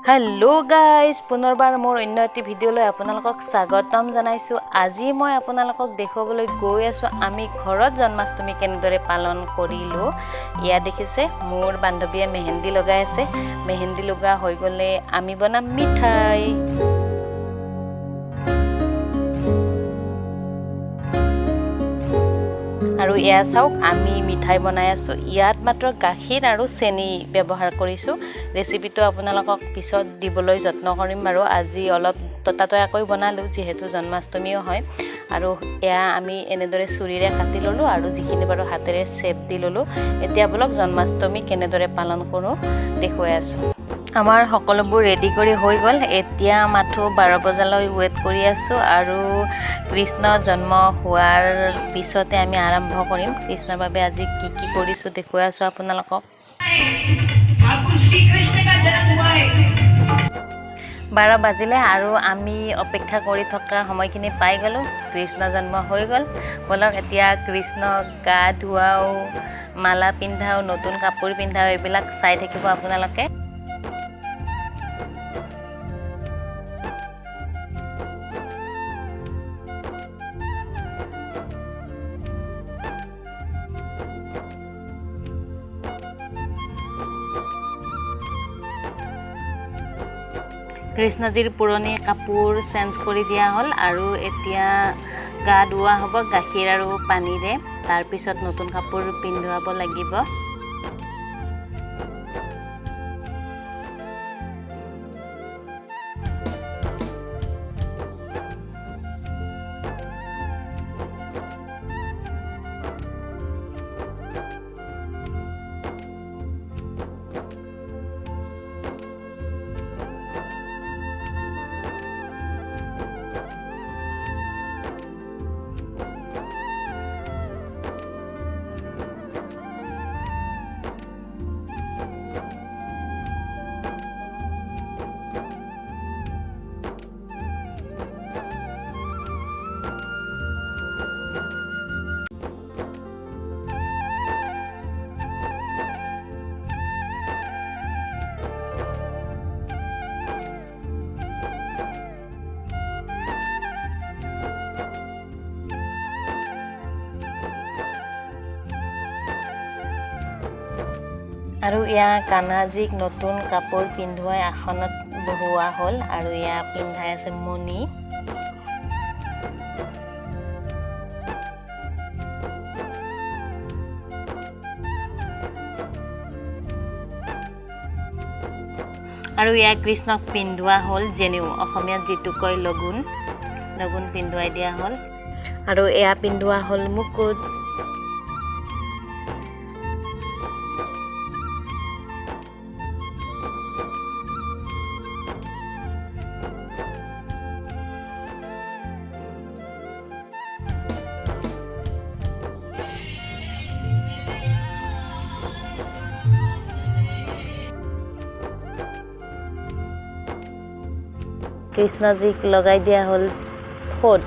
Hello guys पुनर्बार मोर अन्य eighty भिडिओলৈ আপোনালোকক স্বাগতম জনাইছো। আজি মই আপোনালোকক দেখাবলৈ গৈ আছো আমি ঘৰত জন্মাষ্টমী কেনেদৰে পালন কৰিলো। ইয়া দেখিছে মোৰ বান্ধৱীয়ে মেহেন্দি লগাই আছে। মেহেন্দি লগা হৈ গলে আমি বনাম মিঠাই। আৰু ইয়া চাওক আমি মিঠাই বনাই আছো। ইয়াত মাত্ৰ গাখীৰ আৰু চেনি ব্যৱহাৰ কৰিছো। ৰেচিপিটো আপোনালোকক পিছত দিবলৈ যত্ন কৰিম বাৰু। আজি অলপ ততাতয়াকৈ বনালো যেহেতু জন্মাষ্টমীও হয়। আৰু এয়া আমি এনেদৰে চুৰিৰে কাটি ললো আৰু যিখিনি বাৰু হাতেৰে শেপ দি ললো। এতিয়া বলক জন্মাষ্টমী কেনেদৰে পালন কৰো দেখুৱাই আছো। আমাৰ সকলোবোৰ ৰেডি কৰি হৈ গল। এতিয়া মাথো 12 বজালৈ ওয়েট কৰি আছো আৰু কৃষ্ণ জন্ম হোৱাৰ পিছতে আমি আৰম্ভ কৰিম। কৃষ্ণৰ বাবে আজি কি কৰিছো দেখুৱাই আছো আপোনালোকক। ঠাকুৰ শ্ৰী কৃষ্ণ का जन्म हुआ है। 12 বাজিলে আৰু আমি অপেক্ষা কৰি থকা সময়খিনি পাই গলো। কৃষ্ণ জন্ম হৈ গল। বলক এতিয়া কৃষ্ণক গা ধুৱাও, মালা পিন্ধাও, নতুন কাপোৰ পিন্ধাও, এইবিলাক চাই থাকিব আপোনালোকে। কৃষ্ণজীৰ পুৰণি কাপোৰ চেঞ্জ কৰি দিয়া হল আৰু এতিয়া গা ধুৱা হ'ব গাখীৰ আৰু পানীৰে। তাৰ পিছত নতুন কাপোৰ পিন্ধাব লাগিব। আৰু ইয়া কানাজিক নতুন কাপোৰ পিন্ধুৱাই আসনত বহোৱা হল আৰু ইয়া পিন্ধাই আছে মণি। আৰু ইয়া কৃষ্ণক পিন্ধোৱা হল জেনেও, অসমীয়াত যিটো কয় লগুণ। লগুণ পিন্ধুৱাই দিয়া হল আৰু এয়া পিন্ধোৱা হল মুকুট। কৃষ্ণজীক লগাই দিয়া হল ফোট।